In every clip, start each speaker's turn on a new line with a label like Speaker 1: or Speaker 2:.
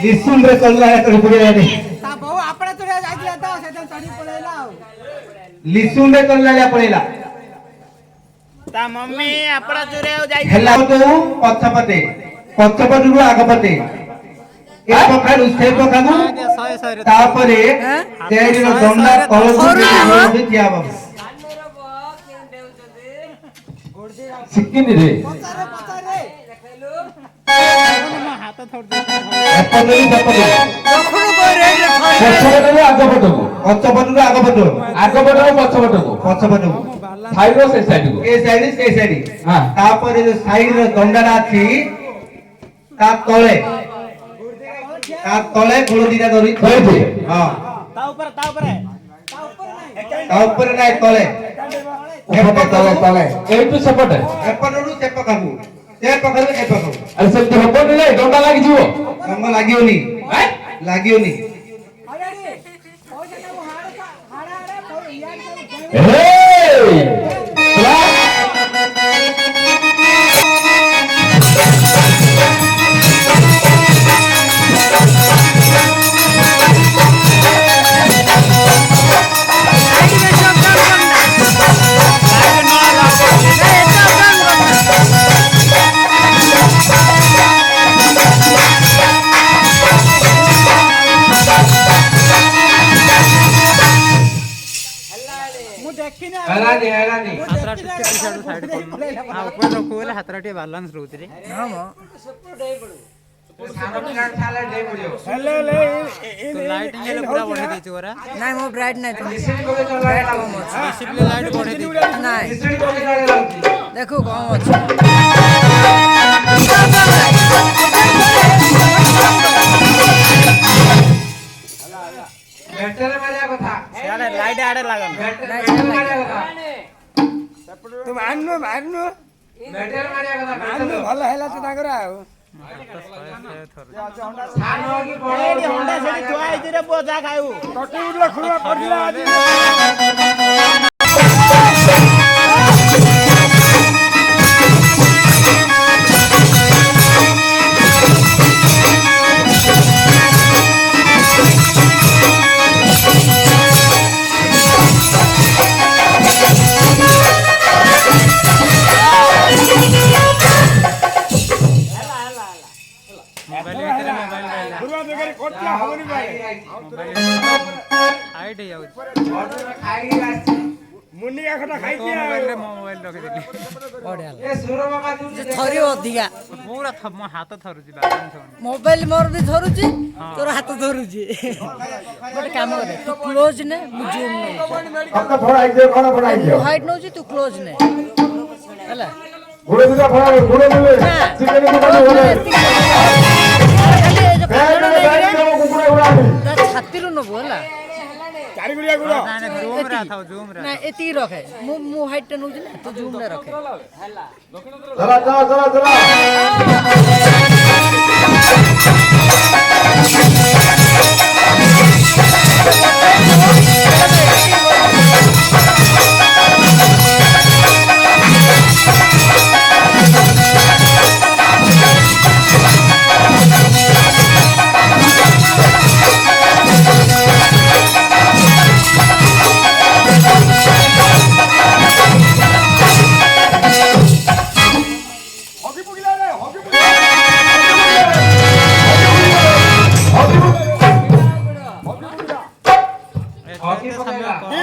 Speaker 1: निसुन रे चलला है तो पुरे रे
Speaker 2: ता बहु आपडे तो जायला तो सेदन चढी पळेला
Speaker 1: लिसुन रे चलला पळेला
Speaker 3: ता मम्मी आपडा चुरे जाय
Speaker 1: हेला तो पछपते पछपटु आगपते ए पखारु से पखानु तापरे तेरी रो दंडा तळु दिया बाबू सिक्किनी रे
Speaker 2: पचारे पचारे
Speaker 3: हाथ थोड़ दे
Speaker 1: एपनली जपले
Speaker 2: दखुनु करे
Speaker 1: पछपटु आगपटु पछपटु आगपटु पछपटु
Speaker 4: थाइरो से साइड को
Speaker 1: ए साइड
Speaker 4: हां
Speaker 1: तापरे जो साइड रो दंडाटा अछि ता तळे गोळ दिटा धरि थैथे हां
Speaker 3: ता ऊपर है
Speaker 1: ता ऊपर नाही तळे
Speaker 4: तले एटू सपोर्ट है
Speaker 1: एपनडु से पकाबू से पकाबू ए पकाबू
Speaker 4: अरे सब हबो नै डंडा लागि जीवो
Speaker 1: गंगा लागियोनी लागियोनी
Speaker 2: अरे ओजे ना हाड़ा तो यार
Speaker 4: हे चला
Speaker 1: हलानी
Speaker 3: हातरा टिके पिछाडू साइड कर हां ऊपर रखो बोले हातरा टे बैलेंस रहउत रे
Speaker 2: हां मो
Speaker 1: सानो प्लांट साला डे पड़ियो
Speaker 3: तो लाइटिंग ले पूरा बढ़े दे छोरा
Speaker 2: नाही मो ब्राइट नाही तो
Speaker 1: डिस्ट्रिक्ट को चला रहा
Speaker 3: डिसिप्लिन लाइट बढ़े दे
Speaker 2: नाही
Speaker 1: डिस्ट्रिक्ट को चला रहा
Speaker 2: देखो कौन ଅଛି
Speaker 1: बैटरी मारिया कथा
Speaker 3: यार लाइट आड़े लागल
Speaker 1: बैटरी मारिया कथा
Speaker 2: तुम आन्नो
Speaker 1: बैटरी मारिया कथा
Speaker 2: आन्नो ଭଲ ହେଲା ତ ତାଙ୍କର ଆଉ
Speaker 1: सानो की बड़ो
Speaker 3: एडी होंडा सेडी थुआ आइती रे बोझा खाऊ
Speaker 2: टटी उडला खुला पडला आजी
Speaker 3: हाइट जाउ
Speaker 2: मुन्नी का खटा खाई दिया
Speaker 3: मोबाइल रे मोबाइल रख देली
Speaker 2: बढिया
Speaker 1: ए सुरो मामा तू
Speaker 2: थरी अधिका
Speaker 3: पूरा थम हाथ थरुची बैलेंस होनी
Speaker 2: मोबाइल मोर भी धरुची तोर हाथ धरुची बट काम करे तू क्लोज ने मु जूम ने
Speaker 4: आपका फोड़ा आई कोन फोड़ा आई
Speaker 2: तू हाइट नौची तू क्लोज ने हला
Speaker 4: घोड़े दुटा फोड़ा घोड़े मिले चिकन को बड़े होले
Speaker 2: छाती रो नबो हला
Speaker 4: चारि गुड़िया गुड़ो
Speaker 3: ना जूम रहा था जूम रहा
Speaker 2: ना एती रखे मु हाइट नौची ना तू जूम ने रखे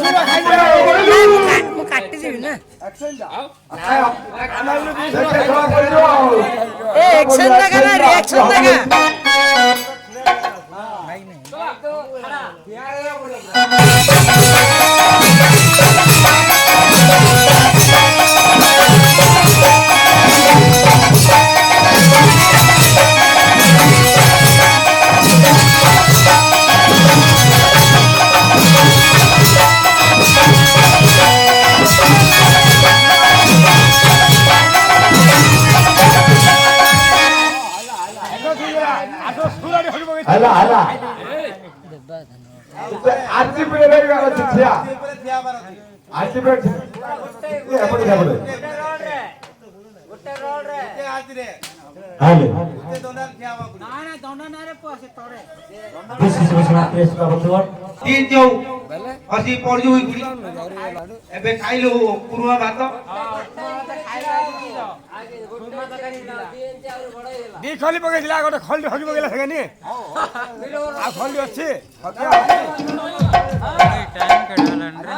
Speaker 4: चला
Speaker 2: मु काटी देबी ना ए एक्शन लगा ना रिएक्शन लगा
Speaker 4: हला आरती पे लेगा छिया आरती पे ये अपन क्या बोले
Speaker 3: गोटे रोल रे
Speaker 4: ଆଇଲେ
Speaker 3: ନା ନା ଦଣ୍ଡ ନାରେ ପୁଅ ସେ ତଳେ
Speaker 4: ବିଶେଷ ଘୋଷଣା ପ୍ରେସ ବନ୍ଧୁଗଣ
Speaker 1: ତିନ ଯୋଉ ହସି ପଡୁ ଏବେ ଖାଇଲୁ ପୁରୁଣା ଭାତ
Speaker 5: ଦି ଖଲି ପକେଇଥିଲା ଗୋଟେ ଖଲି ହକି ପକେଇଲା ସେଗାନି ଆଉ ଖଲି ଅଛି
Speaker 3: ଟାଇମ୍ କେଡାଲାନି ରେ